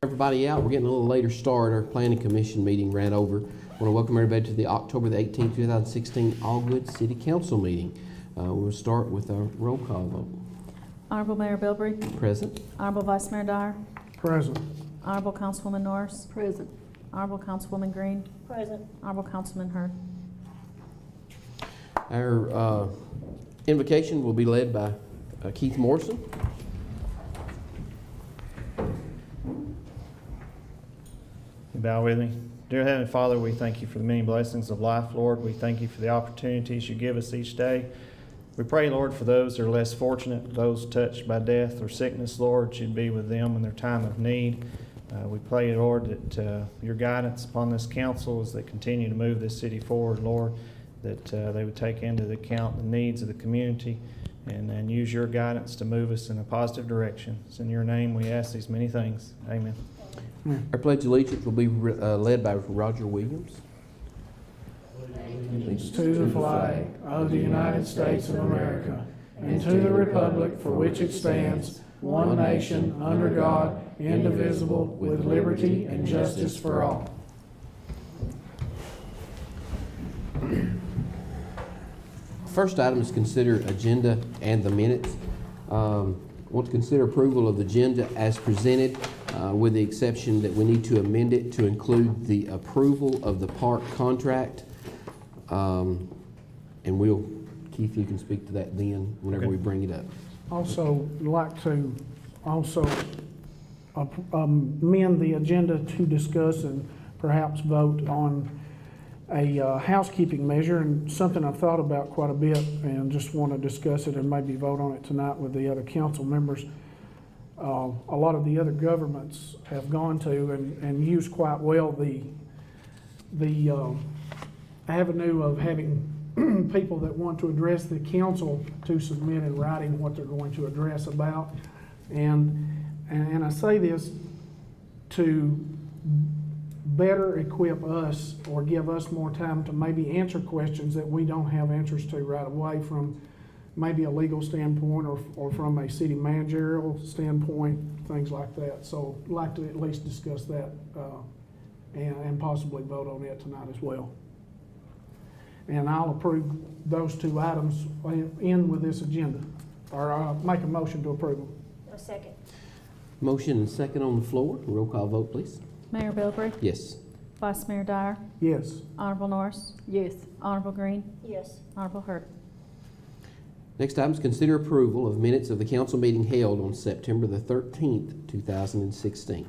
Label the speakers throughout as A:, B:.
A: Everybody out, we're getting a little later start. Our planning commission meeting ran over. I want to welcome everybody to the October the 18th, 2016 Allgood City Council meeting. We'll start with our roll call vote.
B: Honorable Mayor Bilbrey.
A: Present.
B: Honorable Vice Mayor Dyer.
C: Present.
B: Honorable Councilwoman Norris.
D: Present.
B: Honorable Councilwoman Green.
D: Present.
B: Honorable Councilman Hurd.
A: Our invocation will be led by Keith Morrison.
E: Bow with me. Dear Heavenly Father, we thank you for the many blessings of life, Lord. We thank you for the opportunities you give us each day. We pray, Lord, for those that are less fortunate, those touched by death or sickness, Lord, you'd be with them in their time of need. We pray, Lord, that your guidance upon this council as they continue to move this city forward, Lord, that they would take into account the needs of the community and use your guidance to move us in a positive direction. It's in your name we ask these many things. Amen.
A: Our pledge of allegiance will be led by Roger Williams.
C: Allegiance to the flag of the United States of America and to the republic for which it stands, one nation, under God, indivisible, with liberty and justice for all.
A: First item is consider agenda and the minutes. Want to consider approval of the agenda as presented, with the exception that we need to amend it to include the approval of the park contract. And Keith, you can speak to that then whenever we bring it up.
C: Also, like to amend the agenda to discuss and perhaps vote on a housekeeping measure, and something I've thought about quite a bit and just want to discuss it and maybe vote on it tonight with the other council members. A lot of the other governments have gone to and used quite well the avenue of having people that want to address the council to submit in writing what they're going to address about. And I say this to better equip us or give us more time to maybe answer questions that we don't have answers to right away from maybe a legal standpoint or from a city managerial standpoint, things like that. So I'd like to at least discuss that and possibly vote on it tonight as well. And I'll approve those two items in with this agenda, or make a motion to approve them.
D: A second.
A: Motion and second on the floor. Roll call vote, please.
B: Mayor Bilbrey.
A: Yes.
B: Vice Mayor Dyer.
C: Yes.
B: Honorable Norris.
D: Yes.
B: Honorable Green.
D: Yes.
B: Honorable Hurd.
A: Next item is consider approval of minutes of the council meeting held on September the 13th, 2016. I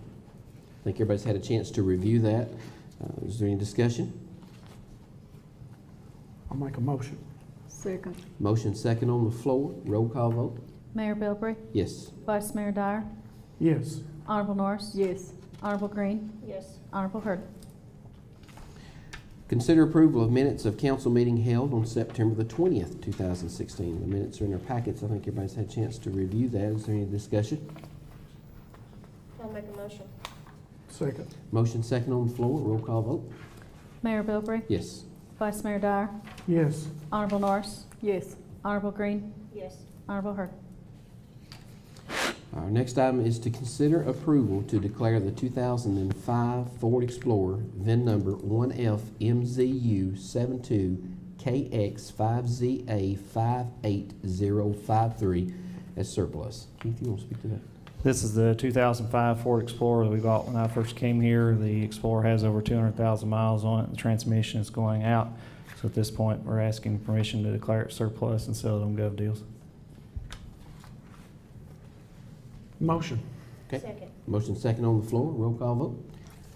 A: think everybody's had a chance to review that. Is there any discussion?
C: I'll make a motion.
D: Second.
A: Motion second on the floor. Roll call vote.
B: Mayor Bilbrey.
A: Yes.
B: Vice Mayor Dyer.
C: Yes.
B: Honorable Norris.
D: Yes.
B: Honorable Green.
D: Yes.
B: Honorable Hurd.
A: Consider approval of minutes of council meeting held on September the 20th, 2016. The minutes are in our packets. I think everybody's had a chance to review that. Is there any discussion?
D: I'll make a motion.
C: Second.
A: Motion second on the floor. Roll call vote.
B: Mayor Bilbrey.
A: Yes.
B: Vice Mayor Dyer.
C: Yes.
B: Honorable Norris.
D: Yes.
B: Honorable Green.
D: Yes.
B: Honorable Hurd.
A: Our next item is to consider approval to declare the 2005 Ford Explorer VIN number 1FMZU72KX5ZA58053 as surplus. Keith, you want to speak to that?
E: This is the 2005 Ford Explorer that we bought when I first came here. The Explorer has over 200,000 miles on it. The transmission is going out. So at this point, we're asking permission to declare it surplus and sell it on Gov Deals.
C: Motion.
A: Okay.
D: Second.
A: Motion second on the floor. Roll call vote.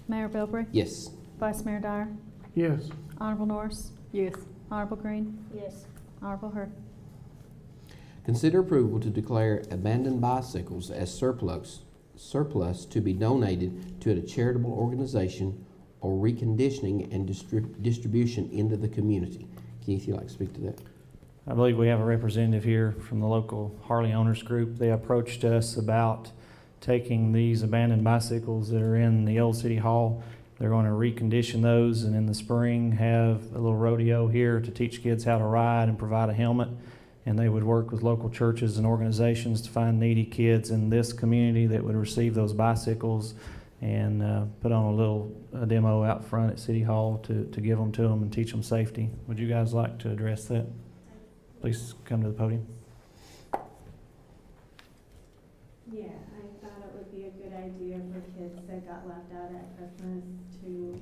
B: Mayor Bilbrey.
A: Yes.
B: Vice Mayor Dyer.
C: Yes.
B: Honorable Norris.
D: Yes.
B: Honorable Green.
D: Yes.
B: Honorable Hurd.
A: Consider approval to declare abandoned bicycles as surplus to be donated to a charitable organization or reconditioning and distribution into the community. Keith, you'd like to speak to that?
E: I believe we have a representative here from the local Harley Owners Group. They approached us about taking these abandoned bicycles that are in the old City Hall. They're going to recondition those and in the spring have a little rodeo here to teach kids how to ride and provide a helmet. and they would work with local churches and organizations to find needy kids in this community that would receive those bicycles, and put on a little demo out front at City Hall to give them to them and teach them safety. Would you guys like to address that? Please come to the podium.
F: Yeah, I thought it would be a good idea for kids that got left out at Christmas to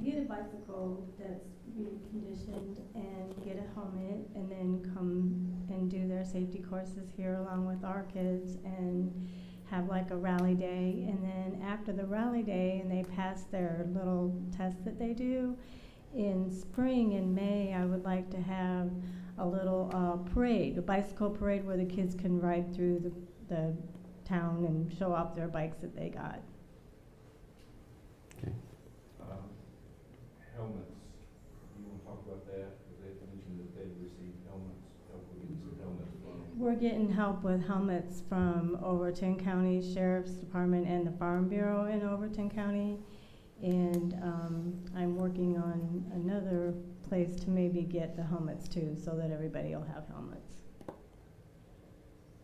F: get a bicycle that's reconditioned and get a helmet, and then come and do their safety courses here along with our kids, and have like a rally day. And then after the rally day and they pass their little test that they do, in spring, in May, I would like to have a little parade, a bicycle parade where the kids can ride through the town and show off their bikes that they got.
G: Helmets, you want to talk about that? Because they mentioned that they received helmets, help with getting some helmets from.
F: We're getting help with helmets from Overton County Sheriff's Department and the Farm Bureau in Overton County. And I'm working on another place to maybe get the helmets too, so that everybody will have helmets.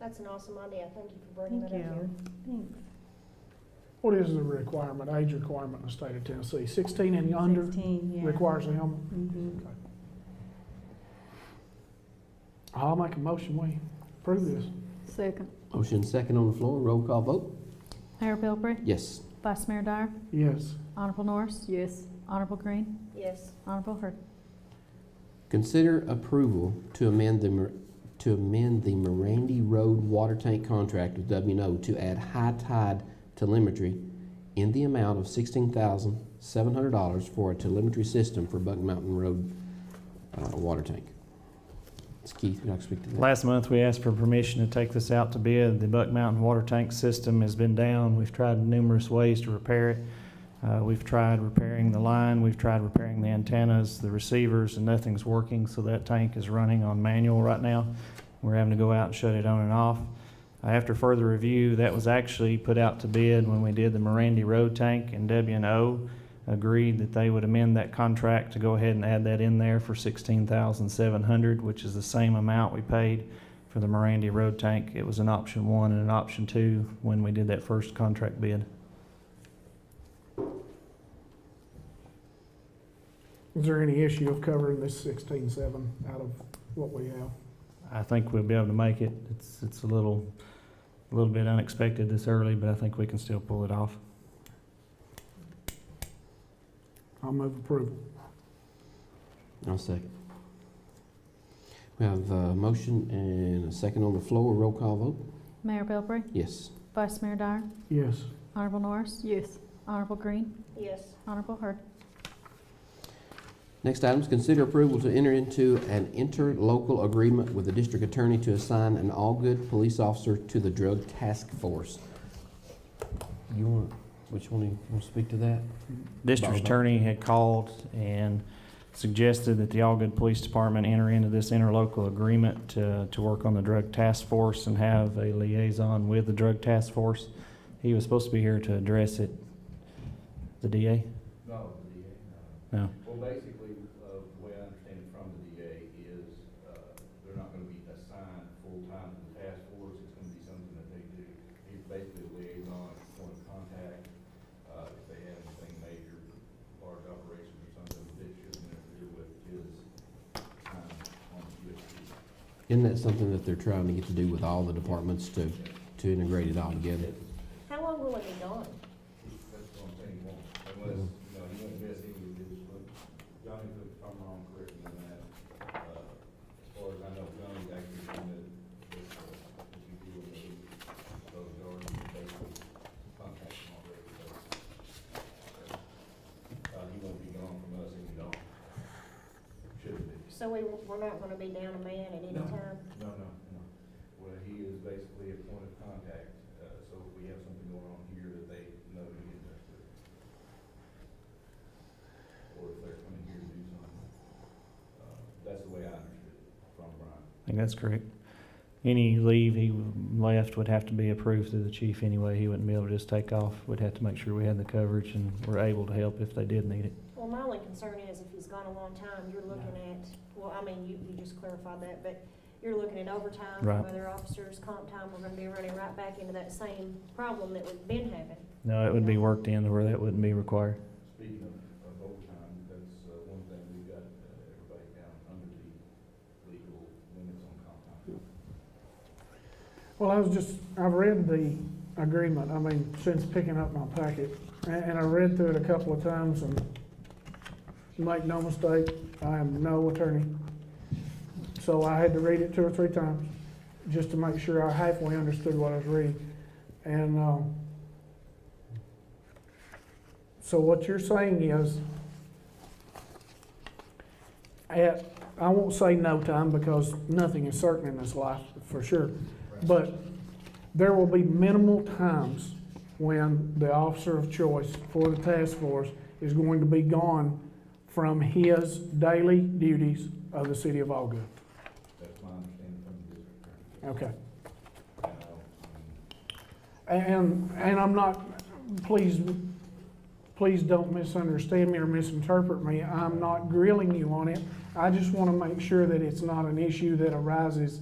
D: That's an awesome idea. Thank you for bringing
F: Thank
D: that up here.
F: you. Thanks.
C: What is the requirement, age requirement in the state of Tennessee? 16 and under
F: 16, yeah.
C: requires a helmet?
F: Mhm.
C: Okay. I'll make a motion, we approve this.
D: Second.
A: Motion second on the floor, roll call vote?
B: Mayor Bilbrey?
A: Yes.
B: Vice Mayor Dyer?
C: Yes.
B: Honorable Norris?
D: Yes.
B: Honorable Green?
D: Yes.
B: Honorable Hurd.
A: Consider approval to amend the Mirandy Road water tank contract with W&O to add high tide telemetry in the amount of $16,700 for a telemetry system for Buck Mountain Road water tank. It's Keith, would you like to speak to that?
E: Last month, we asked for permission to take this out to bid. The Buck Mountain water tank system has been down. We've tried numerous ways to repair it. We've tried repairing the line, we've tried repairing the antennas, the receivers, and nothing's working, so that tank is running on manual right now. We're having to go out and shut it on and off. After further review, that was actually put out to bid when we did the Mirandy Road tank, and W&O agreed that they would amend that contract to go ahead and add that in there for $16,700, which is the same amount we paid for the Mirandy Road tank. It was an option 1 and an option 2 when we did that first contract bid.
C: Is there any issue of covering this 16.7 out of what we have?
E: I think we'll be able to make it. It's a little bit unexpected this early, but I think we can still pull it off.
C: I'll move approval.
A: I'll second. We have a motion and a second on the floor, roll call vote?
B: Mayor Bilbrey?
A: Yes.
B: Vice Mayor Dyer?
C: Yes.
B: Honorable Norris?
D: Yes.
B: Honorable Green?
D: Yes.
B: Honorable Hurd.
A: Next item is consider approval to enter into an interlocal agreement with the district attorney to assign an all-good police officer to the drug task force. Which one do you want to speak to that?
E: District attorney had called and suggested that the Allgood Police Department enter into this interlocal agreement to work on the drug task force and have a liaison with the drug task force. He was supposed to be here to address it. The DA?
G: No, the DA,
E: No.
G: Well, basically, the way I understand it from the DA is, they're not gonna be assigned full-time to the task force. It's gonna be something that they do. He's basically a liaison, point of contact, if they have anything major, large operations or something that shouldn't interfere with his time on the USP.
A: Isn't that something that they're trying to get to do with all the departments to integrate it all together?
D: How long will it be gone?
G: That's what I'm saying, he won't, unless, you know, he won't miss any of his, but Johnny, if I'm wrong, correct me on that. As far as I know, Johnny's actually doing it, if you deal with those guards, you basically contact him already, so. He won't be gone from us any longer. Shouldn't be.
D: So we're not gonna be down a man at any
G: No.
D: time?
G: No. Well, he is basically a point of contact, so if we have something going on here that they know to get in touch with. Or if they're coming here to do something. That's the way I understood it from Brian.
E: I think that's correct. Any leave he left would have to be approved through the chief anyway. He wouldn't be able to just take off. We'd have to make sure we had the coverage and were able to help if they did need it.
D: Well, my only concern is if he's gone a long time, you're looking at, well, I mean, you just clarified that, but you're looking at overtime
E: Right.
D: from other officers, comp time, we're gonna be running right back into that same problem that we've been having.
E: No, it would be worked in to where that wouldn't be required.
G: Speaking of overtime, that's, one thing, we've got, everybody down under the legal limits on comp time.
C: Well, I've read the agreement, I mean, since picking up my packet, and I read through it a couple of times, and make no mistake, I am no attorney. So I had to read it 2 or 3 times, just to make sure I halfway understood what I was reading. And, so what you're saying is, I won't say no time, because nothing is certain in this life, for sure. But there will be minimal times when the officer of choice for the task force is going to be gone from his daily duties of the city of Allgood.
G: That's my understanding from the district attorney.
C: Okay. And I'm not, please don't misunderstand me or misinterpret me. I'm not grilling you on it. I just want to make sure that it's not an issue that arises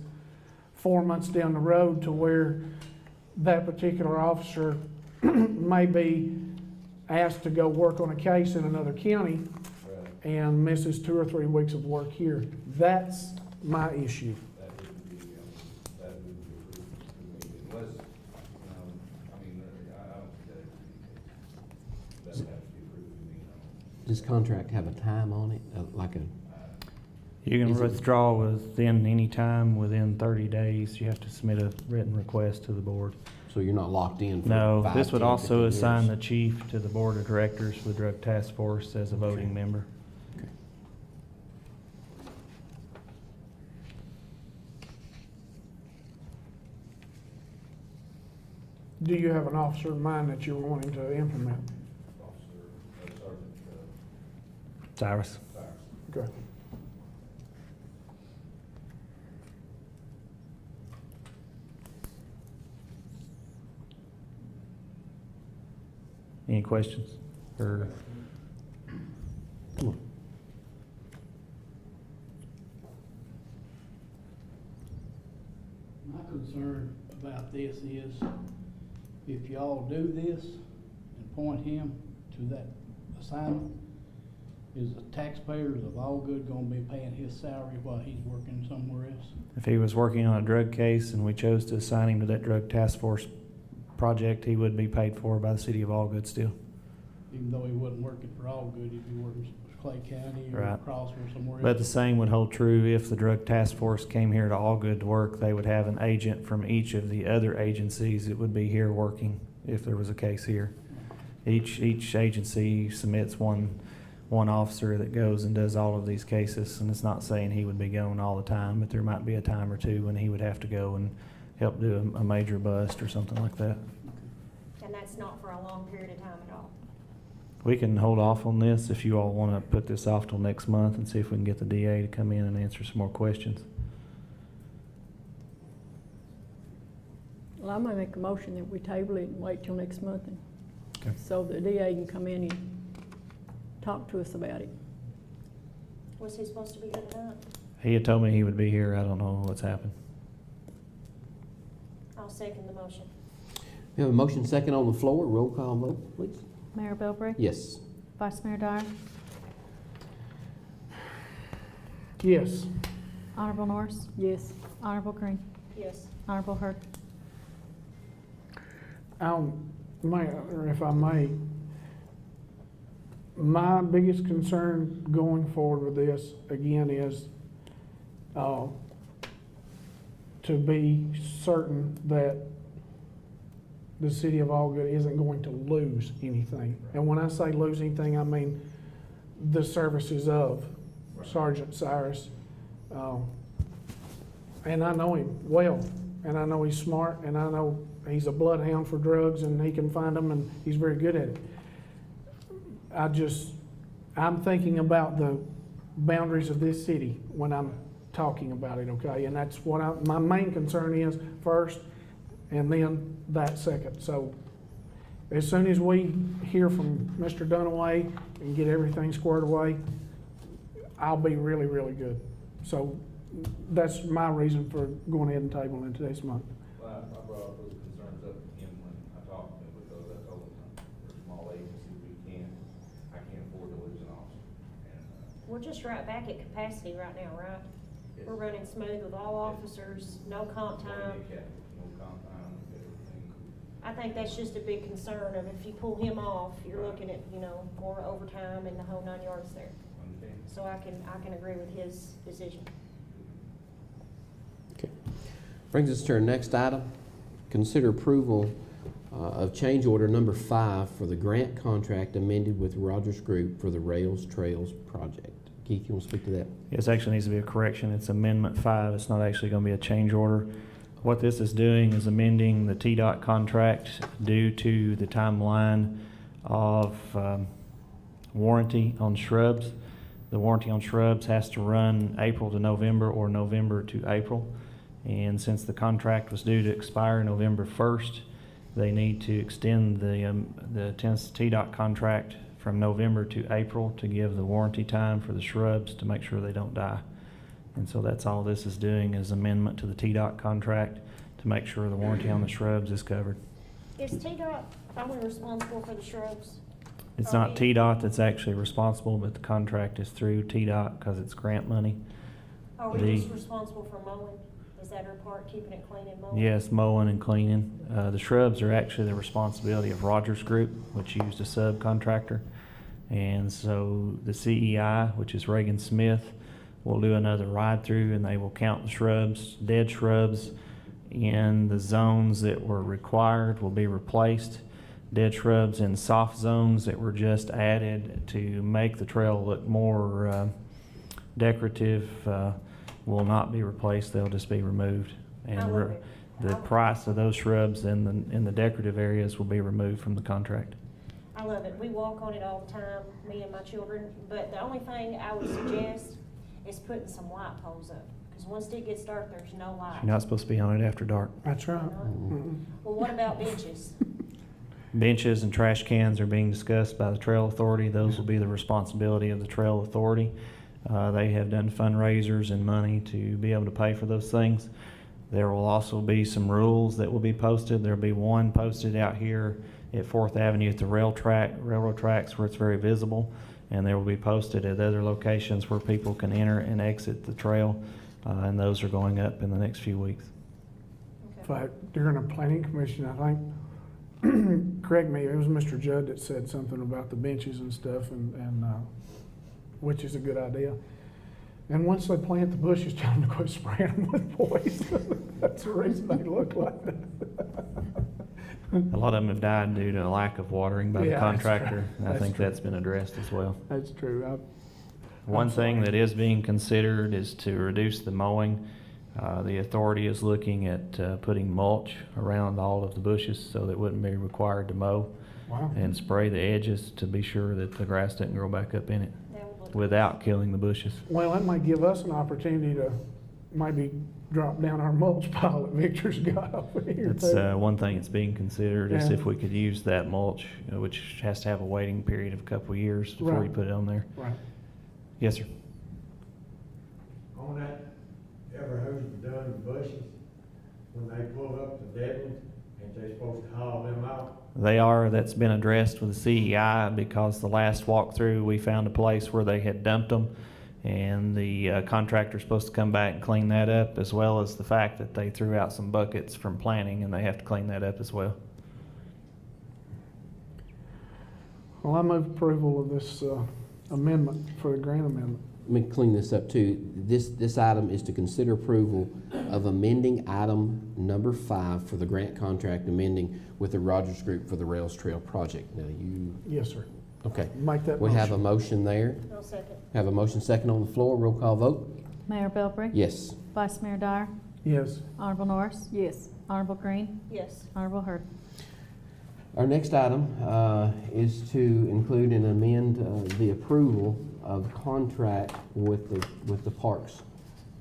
C: 4 months down the road to where that particular officer may be asked to go work on a case in another county
G: Right.
C: and misses 2 or 3 weeks of work here. That's my issue.
G: That wouldn't be, that wouldn't be approved to me unless, I mean, I don't think that would be the case. That would have to be approved to me,
A: Does contract have a time on it, like a,
E: You can
A: Is it-
E: withdraw within any time, within 30 days. You have to submit a written request to the board.
A: so you're not locked in for
E: No,
A: 5,
E: this would
A: 10,
E: also
A: 15
E: assign
A: years?
E: the chief to the board of directors for the drug task force as a voting
A: Okay.
E: member.
A: Okay.
C: Do you have an officer in mind that you're wanting to implement?
G: Officer, Sergeant,
E: Cyrus?
G: Cyrus.
C: Okay.
E: Any questions? Or,
A: Come on.
H: My concern about this is, if y'all do this and point him to that assignment, is the taxpayers of Allgood gonna be paying his salary while he's working somewhere else?
E: if he was working on a drug case and we chose to assign him to that drug task force project, he would be paid for by the city of Allgood still.
H: Even though he wasn't working for Allgood, he'd be working for Clay County or
E: Right.
H: Crossville or somewhere else?
E: But the same would hold true if the drug task force came here to Allgood to work. They would have an agent from each of the other agencies that would be here working if there was a case here. Each agency submits one officer that goes and does all of these cases, and it's not saying he would be going all the time, but there might be a time or two when he would have to go and help do a major bust or something like that.
D: And that's not for a long period of time at all.
E: We can hold off on this if you all want to put this off till next month and see if we can get the DA to come in and answer some more questions.
I: Well, I might make a motion that we table it and wait till next month,
E: Okay.
I: so the DA can come in and talk to us about it.
D: Was he supposed to be here tonight?
E: He had told me he would be here. I don't know what's happened.
D: I'll second the motion.
A: We have a motion second on the floor. Roll call vote, please.
B: Mayor Belbray?
A: Yes.
B: Vice Mayor Dyer?
C: Yes.
B: Honorable Norris?
I: Yes.
B: Honorable Green?
D: Yes.
B: Honorable Hurd?
C: Or if I may, my biggest concern going forward with this, again, is to be certain that the city of Allgood isn't going to lose anything. And when I say lose anything, I mean the services of Sergeant Cyrus. And I know him well, and I know he's smart, and I know he's a bloodhound for drugs, and he can find them, and he's very good at it. I'm thinking about the boundaries of this city when I'm talking about it, okay? And that's what my main concern is first, and then that second. So as soon as we hear from Mr. Dunaway and get everything squared away, I'll be really, really good. So that's my reason for going ahead and tabling it this month.
G: Well, I brought up those concerns up to him when I talked to him, because I told him, we're a small agency, I can't afford to lose an officer. And,
D: We're just right back at capacity right now, right?
G: it's-
D: We're running smooth with all officers, no comp time.
G: No comp time, everything.
D: I think that's just a big concern of if you pull him off, you're looking at, more overtime and the whole 9 yards there.
G: Understand?
D: So I can agree with his decision.
A: Okay. Brings us to our next item. Consider approval of change order number 5 for the grant contract amended with Rogers Group for the Rails Trails project. Keith, you want to speak to that?
E: Yes, actually needs to be a correction. It's Amendment 5. It's not actually going to be a change order. What this is doing is amending the TDOT contract due to the timeline of warranty on shrubs. The warranty on shrubs has to run April to November or November to April. And since the contract was due to expire November 1st, they need to extend the Tennessee TDOT contract from November to April to give the warranty time for the shrubs to make sure they don't die. And so that's all this is doing, is amendment to the TDOT contract to make sure the warranty on the shrubs is covered.
D: Is TDOT only responsible for the shrubs?
E: It's not TDOT that's actually responsible, but the contract is through TDOT because it's grant money.
D: Are we
E: The-
D: just responsible for mowing? Is that our part, keeping it clean and mowing?
E: Yes, mowing and cleaning. The shrubs are actually the responsibility of Rogers Group, which used a subcontractor. And so the CEI, which is Reagan Smith, will do another ride-through, and they will count the shrubs. Dead shrubs in the zones that were required will be replaced. Dead shrubs in soft zones that were just added to make the trail look more decorative will not be replaced. They'll just be removed.
D: I
E: And
D: love it.
E: the price of those shrubs in the decorative areas will be removed from the contract.
D: I love it. We walk on it all the time, me and my children, but the only thing I would suggest is putting some light poles up, because once it gets dark, there's no light.
E: You're not supposed to be on it after dark.
C: That's right.
D: Well, what about benches?
E: Benches and trash cans are being discussed by the Trail Authority. Those will be the responsibility of the Trail Authority. They have done fundraisers and money to be able to pay for those things. There will also be some rules that will be posted. There'll be one posted out here at 4th Avenue at the railroad tracks where it's very visible. And there will be posted at other locations where people can enter and exit the trail. And those are going up in the next few weeks.
C: In fact, during a planning commission, I think, correct me, it was Mr. Judd that said something about the benches and stuff, and which is a good idea. And once they plant the bushes, tell them to quit spraying them with poison. That's the reason they look like that.
E: A lot of them have died due to a lack of watering by the
C: Yeah, that's
E: contractor.
C: right.
E: And I
C: That's
E: think
C: true.
E: that's been addressed as well.
C: That's true.
E: One thing
C: sorry.
E: that is being considered is to reduce the mowing. The authority is looking at putting mulch around all of the bushes so that it wouldn't be required to mow,
C: Wow.
E: and spray the edges to be sure that the grass doesn't grow back up in it
D: That would look-
E: without killing the bushes.
C: Well, that might give us an opportunity to maybe drop down our mulch pile that Victor's got over here.
E: That's
C: too.
E: one thing that's being considered, is
C: Yeah.
E: if we could use that mulch, which has to have a waiting period of a couple of years before you
C: Right.
E: put it on there.
C: Right.
E: Yes, sir.
J: On that, ever who's done the bushes, when they pull up the dead ones, ain't they supposed to haul them out?
E: They are. That's been addressed with the CEI because the last walkthrough, we found a place where they had dumped them, and the contractor's supposed to come back and clean that up, as well as the fact that they threw out some buckets from planting, and they have to clean that up as well.
C: Well, I move approval of this amendment for the grant amendment.
A: Let me clean this up too. This item is to consider approval of amending item number 5 for the grant contract amending with the Rogers Group for the Rails Trail project. Now you,
C: Yes, sir.
A: okay.
C: Make that
A: We have a
C: motion.
A: motion there.
D: I'll second.
A: Have a motion second on the floor. Roll call vote.
B: Mayor Belbry?
A: Yes.
B: Vice Mayor Dyer?
C: Yes.
B: Honorable Norris?
I: Yes.
B: Honorable Green?
D: Yes.
B: Honorable Hurd.
A: Our next item is to include and amend the approval of contract with the parks,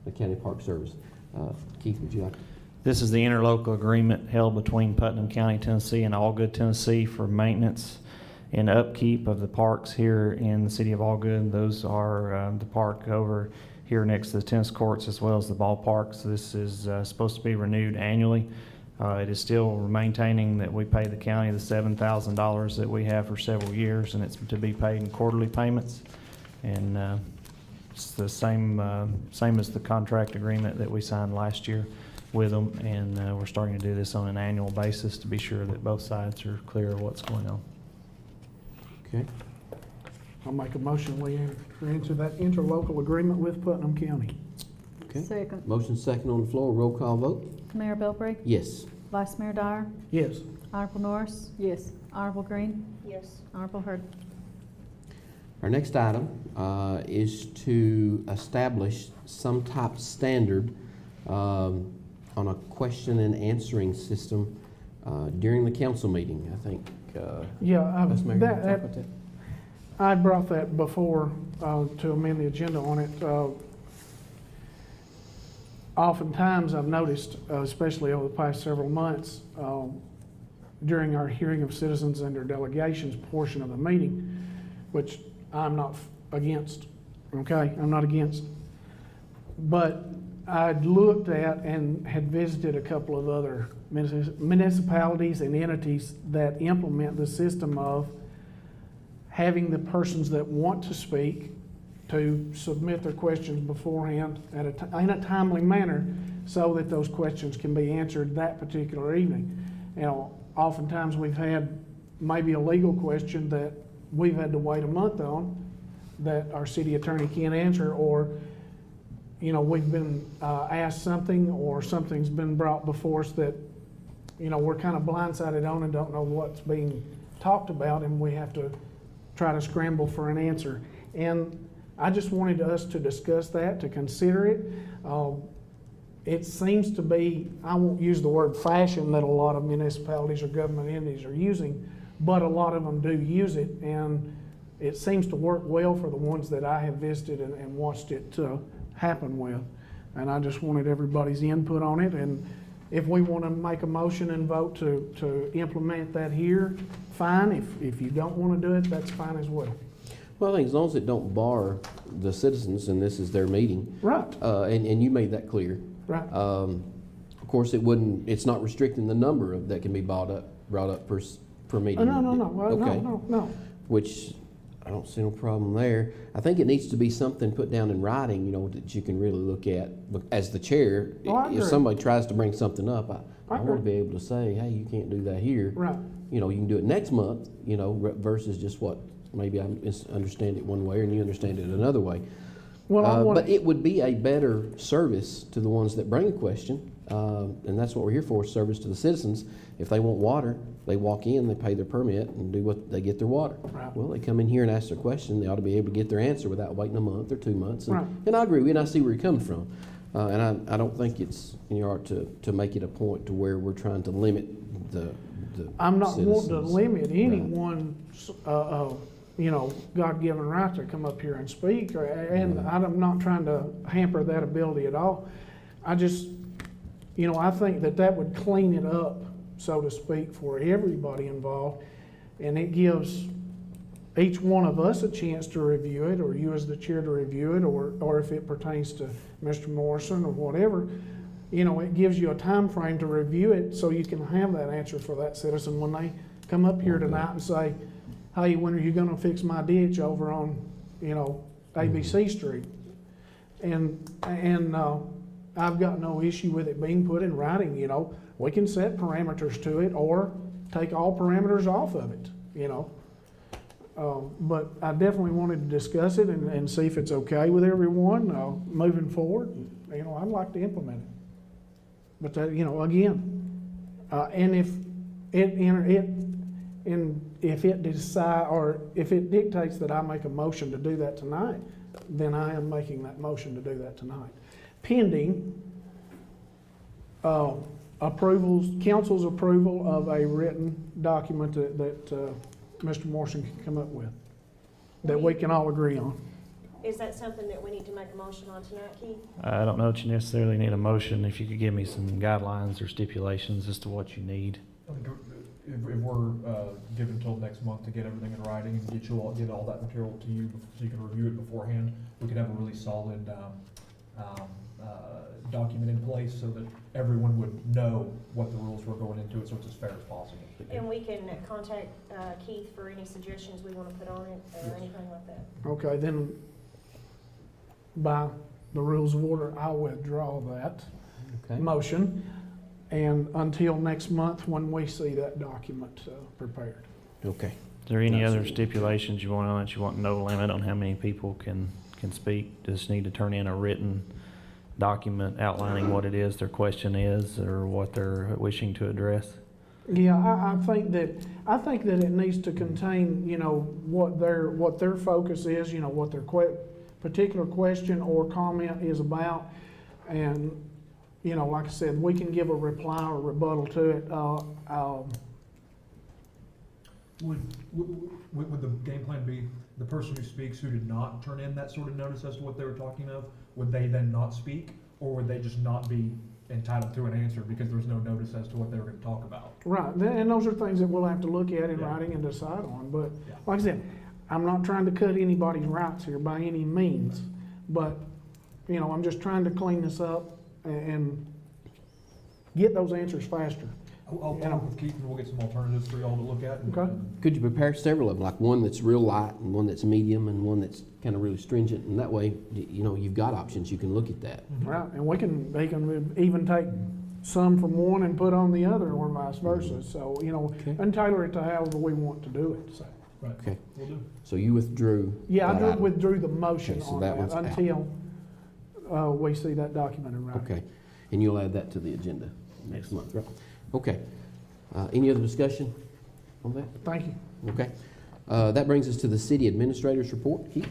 A: the County Park Service. Keith, would you like to?
E: This is the interlocal agreement held between Putnam County, Tennessee and Allgood, Tennessee for maintenance and upkeep of the parks here in the city of Allgood. Those are the park over here next to the tennis courts as well as the ballpark. So this is supposed to be renewed annually. It is still maintaining that we pay the county the $7,000 that we have for several years, and it's to be paid in quarterly payments. And it's the same as the contract agreement that we signed last year with them, and we're starting to do this on an annual basis to be sure that both sides are clear of what's going on.
A: Okay.
C: I'll make a motion, we enter into that interlocal agreement with Putnam County.
A: Okay.
I: Second.
A: Motion second on the floor, roll call vote?
B: Mayor Bilbrey?
A: Yes.
B: Vice Mayor Dyer?
C: Yes.
B: Honorable Norris?
I: Yes.
B: Honorable Green?
D: Yes.
B: Honorable Hurd.
A: Our next item is to establish some type of standard on a question and answering system during the council meeting, I think.
C: Yeah,
A: Vice Mayor, you wanna talk about that?
C: I brought that before to amend the agenda on it. Oftentimes, I've noticed, especially over the past several months, during our hearing of citizens and their delegations portion of the meeting, which I'm not against, okay? I'm not against. But I'd looked at and had visited a couple of other municipalities and entities that implement the system of having the persons that want to speak to submit their questions beforehand in a timely manner so that those questions can be answered that particular evening. You know, oftentimes we've had maybe a legal question that we've had to wait a month on that our city attorney can't answer, or you know, we've been asked something or something's been brought before us that, you know, we're kind of blindsided on and don't know what's being talked about, and we have to try to scramble for an answer. And I just wanted us to discuss that, to consider it. It seems to be, I won't use the word fashion that a lot of municipalities or government entities are using, but a lot of them do use it, and it seems to work well for the ones that I have visited and watched it happen with. And I just wanted everybody's input on it, and if we want to make a motion and vote to implement that here, fine. If you don't want to do it, that's fine as well.
A: Well, I think as long as it don't bar the citizens, and this is their meeting.
C: Right,
A: And you made that clear.
C: right.
A: Of course, it's not restricting the number that can be brought up per meeting.
C: No,
A: Okay.
C: no.
A: Which, I don't see no problem there. I think it needs to be something put down in writing, you know, that you can really look at. As the chair,
C: Oh, I
A: if
C: agree.
A: somebody tries to bring something up, I
C: I
A: want to
C: agree.
A: be able to say, hey, you can't do that here.
C: Right.
A: You know, you can do it next month, you know, versus just what, maybe I understand it one way and you understand it another way.
C: Well, I want
A: But it would be a better service to the ones that bring a question, and that's what we're here for, service to the citizens. If they want water, they walk in, they pay their permit, and they get their water.
C: Right.
A: Well, they come in here and ask their question, they ought to be able to get their answer without waiting a month or 2 months.
C: Right.
A: And I agree with you, and I see where you're coming from. And I don't think it's in your art to make it a point to where we're trying to limit the
C: I'm not wanting to
A: citizens.
C: limit anyone's, you know, God-given right to come up here and speak, and I'm not trying to hamper that ability at all. I just, you know, I think that would clean it up, so to speak, for everybody involved, and it gives each one of us a chance to review it, or you as the chair to review it, or if it pertains to Mr. Morrison or whatever, you know, it gives you a time frame to review it so you can have that answer for that citizen when they come up here tonight and say, hey, when are you gonna fix my ditch over on, you know, ABC Street? And I've got no issue with it being put in writing, you know. We can set parameters to it or take all parameters off of it, you know. But I definitely wanted to discuss it and see if it's okay with everyone moving forward. You know, I'd like to implement it. But that, you know, again, and if it decide, or if it dictates that I make a motion to do that tonight, then I am making that motion to do that tonight. Pending council's approval of a written document that Mr. Morrison can come up with, that we can all agree on.
D: Is that something that we need to make a motion on tonight, Keith?
E: I don't know that you necessarily need a motion. If you could give me some guidelines or stipulations as to what you need.
K: If we're given until next month to get everything in writing and get all that material to you so you can review it beforehand, we could have a really solid document in place so that everyone would know what the rules were going into it, so it's as fair as possible.
D: And we can contact Keith for any suggestions we want to put on it or anything like that.
C: Okay, then by the rules of order, I'll withdraw that
A: Okay.
C: motion. And until next month, when we see that document prepared.
A: Okay.
E: Is there any other
A: Absolutely.
E: stipulations you want on it? You want no limit on how many people can speak? Just need to turn in a written document outlining what it is their question is or what they're wishing to address?
C: Yeah, I think that it needs to contain, you know, what their focus is, you know, what their particular question or comment is about. And, you know, like I said, we can give a reply or rebuttal to it.
K: Would the game plan be the person who speaks who did not turn in that sort of notice as to what they were talking of, would they then not speak, or would they just not be entitled to an answer because there was no notice as to what they were gonna talk about?
C: Right, and those are things that we'll have to look at in
K: Yeah.
C: writing and decide on. But
K: Yeah.
C: like I said, I'm not trying to cut anybody's rights here by any means. But, you know, I'm just trying to clean this up and get those answers faster.
K: I'll talk with Keith and we'll get some alternatives for y'all to look at. and-
C: Okay.
A: Could you prepare several of them, like one that's real light and one that's medium and one that's kind of really stringent? And that way, you know, you've got options. You can look at that.
C: Right, and they can even take some from one and put on the other or vice versa. So, you know,
A: Okay.
C: and tailor it to however we want to do it, so.
K: Right,
A: Okay.
K: will do.
A: So you withdrew.
C: Yeah,
A: that
C: I
A: item.
C: withdrew the motion
A: Okay, so
C: on
A: that
C: that
A: one's out.
C: until we see that document in writing.
A: Okay. And you'll add that to the agenda next month, right? Okay. Any other discussion on that?
C: Thank you.
A: Okay. That brings us to the city administrator's report. Keith?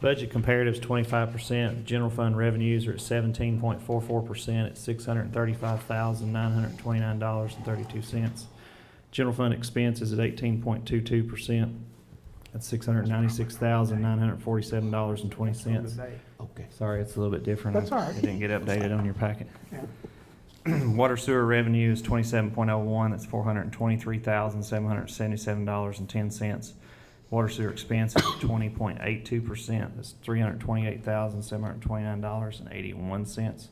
E: Budget comparatives 25%. General fund revenues are at 17.44% at $635,929.32. General fund expenses at 18.22% at $696,947.20.
A: Okay.
E: Sorry, it's a little bit different.
C: That's all right.
E: It didn't get updated on your packet.
C: Yeah.
E: Water sewer revenue is 27.01, that's $423,777.10. Water sewer expenses 20.82%, that's $328,729.81.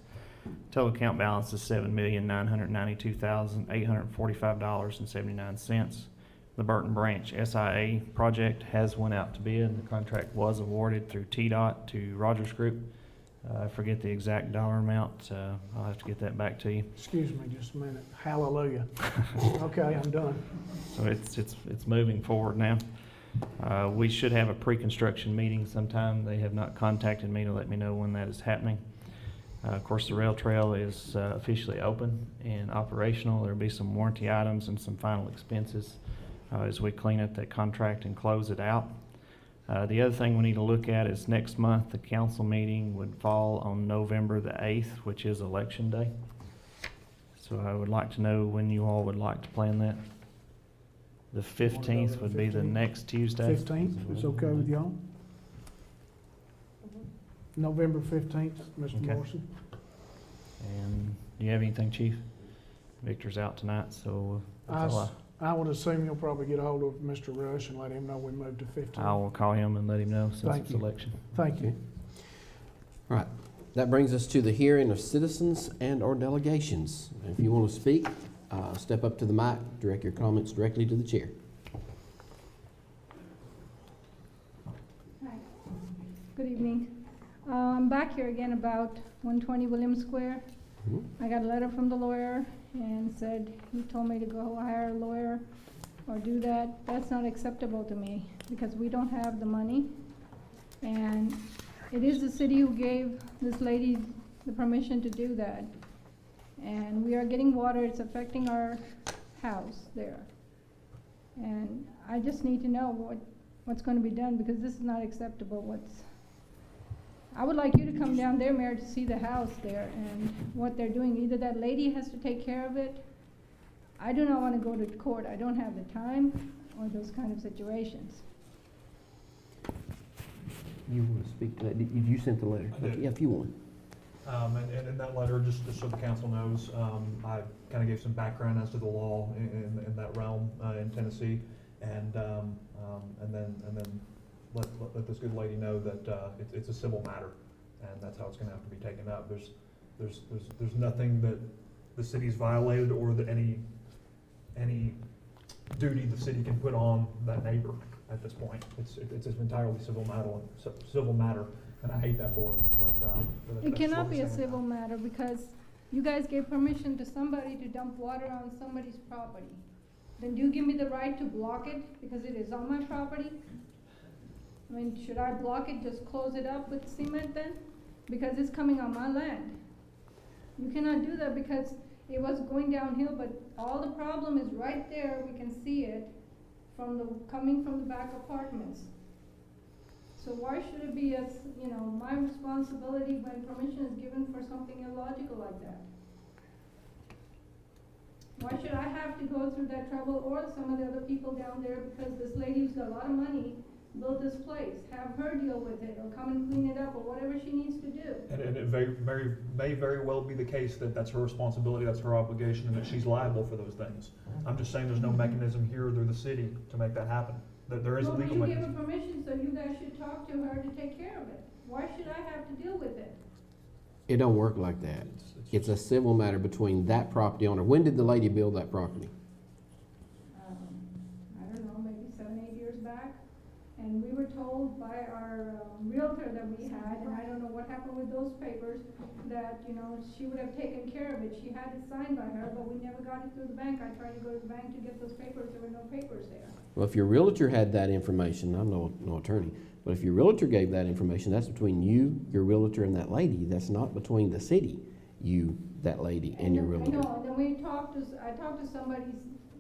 E: Total account balance is $7,992,845.79. The Burton Branch SIA project has went out to bid. The contract was awarded through TDOT to Rogers Group. I forget the exact dollar amount. I'll have to get that back to you.
C: Excuse me just a minute. Hallelujah. Okay, I'm done.
E: So it's moving forward now. We should have a pre-construction meeting sometime. They have not contacted me to let me know when that is happening. Of course, the rail trail is officially open and operational. There'll be some warranty items and some final expenses as we clean up that contract and close it out. The other thing we need to look at is next month, the council meeting would fall on November the 8th, which is election day. So I would like to know when you all would like to plan that. The 15th would be the next Tuesday.
C: 15th, it's okay with y'all? November 15th, Mr.
E: Okay.
C: Morrison.
E: And do you have anything, Chief? Victor's out tonight, so that's all
C: I would assume you'll probably get a hold of Mr. Rush and let him know we moved to 15th.
E: I will call him and let him know since
C: Thank
E: it's
C: you.
E: election.
C: Thank you.
A: All right. That brings us to the hearing of citizens and/or delegations. If you want to speak, step up to the mic, direct your comments directly to the chair.
L: Hi, good evening. I'm back here again about 120 William Square.
A: Mhm.
L: I got a letter from the lawyer and said, he told me to go hire a lawyer or do that. That's not acceptable to me because we don't have the money. And it is the city who gave this lady the permission to do that. And we are getting water, it's affecting our house there. And I just need to know what's gonna be done because this is not acceptable. I would like you to come down there, Mayor, to see the house there and what they're doing. Either that lady has to take care of it. I do not want to go to court. I don't have the time or those kind of situations.
A: You want to speak to that? You sent the letter?
K: I did.
A: Okay, yeah, if you want.
K: And in that letter, just so the council knows, I kind of gave some background as to the law in that realm in Tennessee, and then let this good lady know that it's a civil matter, and that's how it's gonna have to be taken up. There's nothing that the city's violated or that any duty the city can put on that neighbor at this point. It's an entirely civil matter, and I hate that for it, but,
L: It
K: that's
L: cannot
K: what
L: be
K: we're
L: a
K: saying.
L: civil matter because you guys gave permission to somebody to dump water on somebody's property. Then do you give me the right to block it because it is on my property? I mean, should I block it, just close it up with cement then? Because it's coming on my land. You cannot do that because it was going downhill, but all the problem is right there, we can see it coming from the back apartments. So why should it be my responsibility when permission is given for something illogical like that? Why should I have to go through that trouble or some of the other people down there because this lady who's got a lot of money built this place, have her deal with it or come and clean it up or whatever she needs to do?
K: And it may very well be the case that that's her responsibility, that's her obligation, and that she's liable for those things. I'm just saying there's no mechanism here through the city to make that happen. That there is a
L: Well,
K: legal
L: you gave her
K: mechanism.
L: permission, so you guys should talk to her to take care of it. Why should I have to deal with it?
A: It don't work like that. It's a civil matter between that property owner. When did the lady build that property?
L: I don't know, maybe 7, 8 years back. And we were told by our realtor that we had, and I don't know what happened with those papers, that, she would have taken care of it. She had it signed by her, but we never got it through the bank. I tried to go to the bank to get those papers, there were no papers there.
A: Well, if your realtor had that information, I'm no attorney, but if your realtor gave that information, that's between you, your realtor, and that lady. That's not between the city, you, that lady, and your
L: I
A: realtor.
L: know, and then I talked to somebody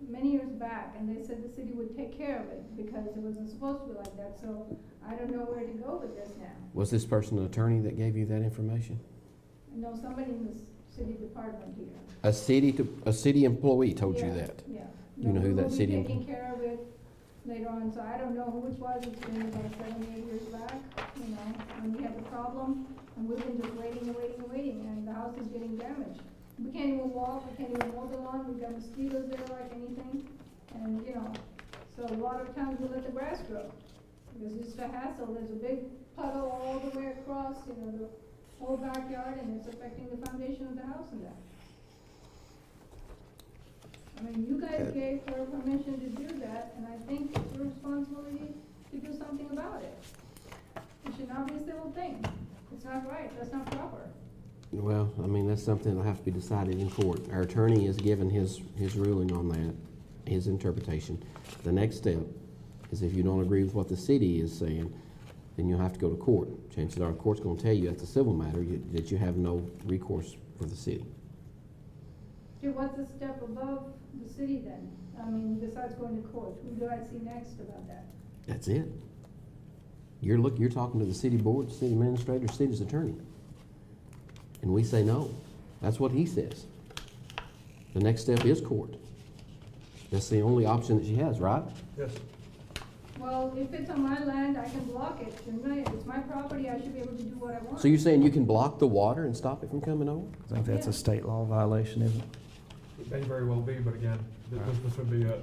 L: many years back, and they said the city would take care of it, because it wasn't supposed to be like that, so I don't know where to go with this now.
A: Was this person an attorney that gave you that information?
L: No, somebody in the city department here.
A: A city employee told you
L: Yeah,
A: that?
L: Yeah.
A: Do you know who that city
L: We'll be taking
A: employee?
L: care of it later on, so I don't know who it was, it's been about 7, 8 years back, when we had the problem, and we've been just waiting, and the house is getting damaged. We can't even walk, we can't even mow the lawn, we've got mosquitoes there like anything, and, so a lot of times we let the grass grow, because it's just a hassle, there's a big puddle all the way across, the whole backyard, and it's affecting the foundation of the house and that. I mean, you guys gave her permission to do that, and I think it's your responsibility to do something about it. It should not be a civil thing. It's not right, that's not proper.
A: Well, I mean, that's something that'll have to be decided in court. Our attorney has given his ruling on that, his interpretation. The next step is if you don't agree with what the city is saying, then you'll have to go to court. Chances are the court's gonna tell you that's a civil matter, that you have no recourse for the city.
L: Okay, what's the step above the city then? I mean, besides going to court, who do I see next about that?
A: That's it. You're talking to the city board, city administrator, city's attorney. And we say no. That's what he says. The next step is court. That's the only option that she has, right?
K: Yes.
L: Well, if it's on my land, I can block it, shouldn't I? If it's my property, I should be able to do what I want.
A: So you're saying you can block the water and stop it from coming over?
E: I think that's a state law violation, isn't it?
K: It may very well be, but again, this would be an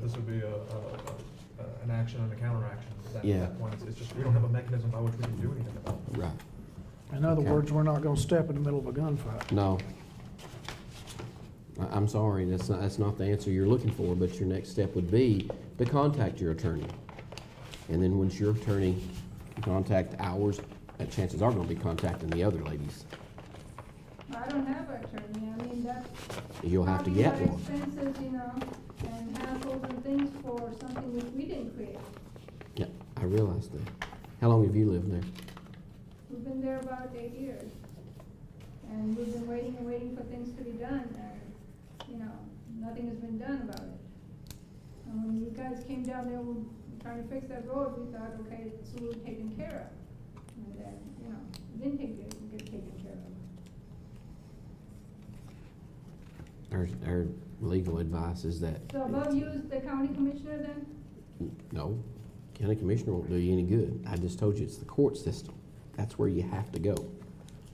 K: action and a counteraction at
A: Yeah.
K: that point. It's just, we don't have a mechanism by which we can do anything about it.
A: Right.
C: In other
A: Okay.
C: words, we're not gonna step in the middle of a gunfight.
A: No. I'm sorry, that's not the answer you're looking for, but your next step would be to contact your attorney. And then once your attorney contact ours, chances are gonna be contacting the other ladies.
L: I don't have an attorney, I mean, that's.
A: You'll have to get
L: probably
A: one.
L: expenses, and hassles and things for something which we didn't create.
A: Yeah, I realize that. How long have you lived there?
L: We've been there about 8 years, and we've been waiting for things to be done, and, nothing has been done about it. And when you guys came down there, trying to fix that road, we thought, okay, it's all taken care of. And then, it didn't get taken care of.
A: Our legal advice is that,
L: So above you is the county commissioner then?
A: no, county commissioner won't do you any good. I just told you it's the court system. That's where you have to go.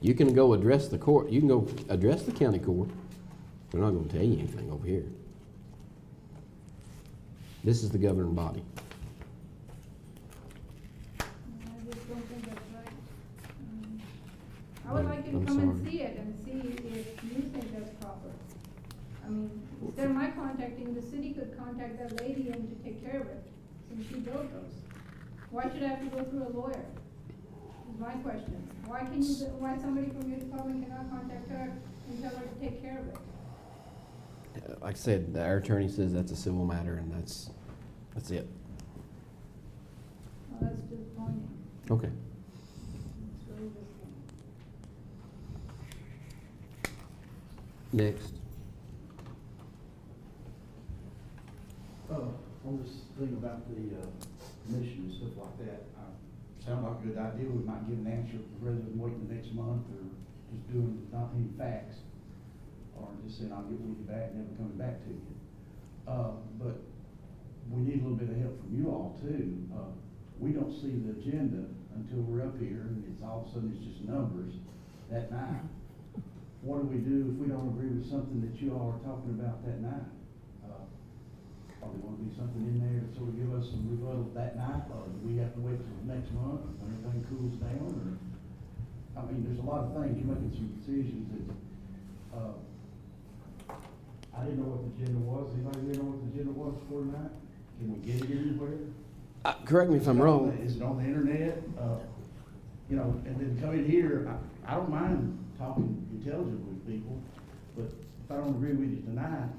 A: You can go address the court, you can go address the county court. They're not gonna tell you anything over here. This is the governing body.
L: I just don't think that's right. I was then
A: I'm
L: come and
A: sorry.
L: see it and see if you think that's proper. I mean, instead of my contacting, the city could contact that lady and to take care of it, since she built those. Why should I have to go through a lawyer? Is my question. Why somebody from your department cannot contact her and tell her to take care of it?
A: Like I said, our attorney says that's a civil matter, and that's it.
L: Well, that's disappointing.
A: Okay.
L: It's really disappointing.
A: Next.
M: On this thing about the commission and stuff like that, sound like a good idea. We might get an answer rather than waiting the next month or just doing not any facts. Or just saying, I'll get with you back, never coming back to you. But we need a little bit of help from you all too. We don't see the agenda until we're up here and it's all of a sudden it's just numbers that night. What do we do if we don't agree with something that you all are talking about that night? Probably want to be something in there to sort of give us some rebuttal that night, or do we have to wait till next month when everything cools down? Or, I mean, there's a lot of things, you're making some decisions that, I didn't know what the agenda was. Anybody really know what the agenda was for tonight? Can we get it anywhere?
A: Correct me if I'm wrong.
M: Is it on the internet? You know, and then come in here, I don't mind talking intelligently with people, but if I don't agree with you tonight,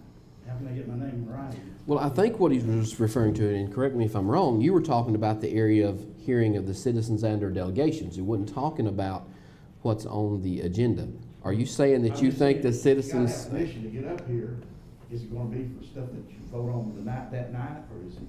M: how can I get my name in writing?
A: Well, I think what he was referring to, and correct me if I'm wrong, you were talking about the area of hearing of the citizens and or delegations. You wasn't talking about what's on the agenda. Are you saying that you think the citizens?
M: You gotta have permission to get up here. Is it gonna be for stuff that you vote on that night, or is it?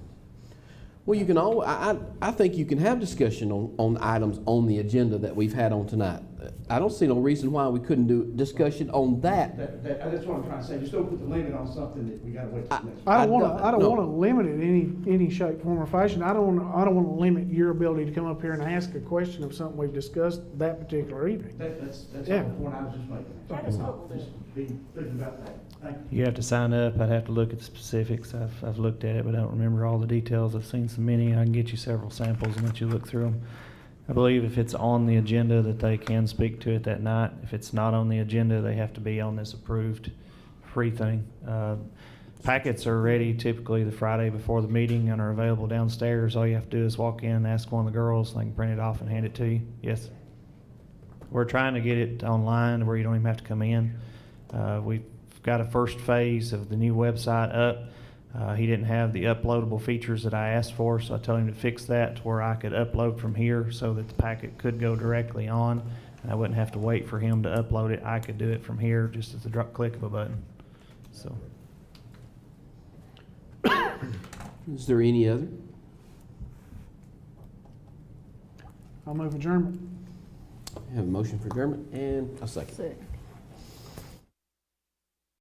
A: Well, you can I think you can have discussion on items on the agenda that we've had on tonight. I don't see no reason why we couldn't do discussion on that.
M: That's what I'm trying to say. Just don't put the limit on something that we gotta wait till next.
C: I don't
A: no.
C: wanna limit it any shape, form, or fashion. I don't wanna limit your ability to come up here and ask a question of something we've discussed that particular evening.
M: That's
C: Yeah.
M: the point I was just making.
D: That is what we'll do.
M: Just be thinking about that. Thank you.
E: You have to sign up. I'd have to look at the specifics. I've looked at it, but I don't remember all the details. I've seen so many. I can get you several samples and let you look through them. I believe if it's on the agenda that they can speak to it that night. If it's not on the agenda, they have to be on this approved free thing. Packets are ready typically the Friday before the meeting and are available downstairs. All you have to do is walk in, ask one of the girls, they can print it off and hand it to you. Yes. We're trying to get it online where you don't even have to come in. We've got a first phase of the new website up. He didn't have the uploadable features that I asked for, so I told him to fix that to where I could upload from here so that the packet could go directly on, and I wouldn't have to wait for him to upload it. I could do it from here just at the click of a button. So.
A: Is there any other?
C: I'll move adjournment.
A: I have a motion for adjournment and a second.
I: Second.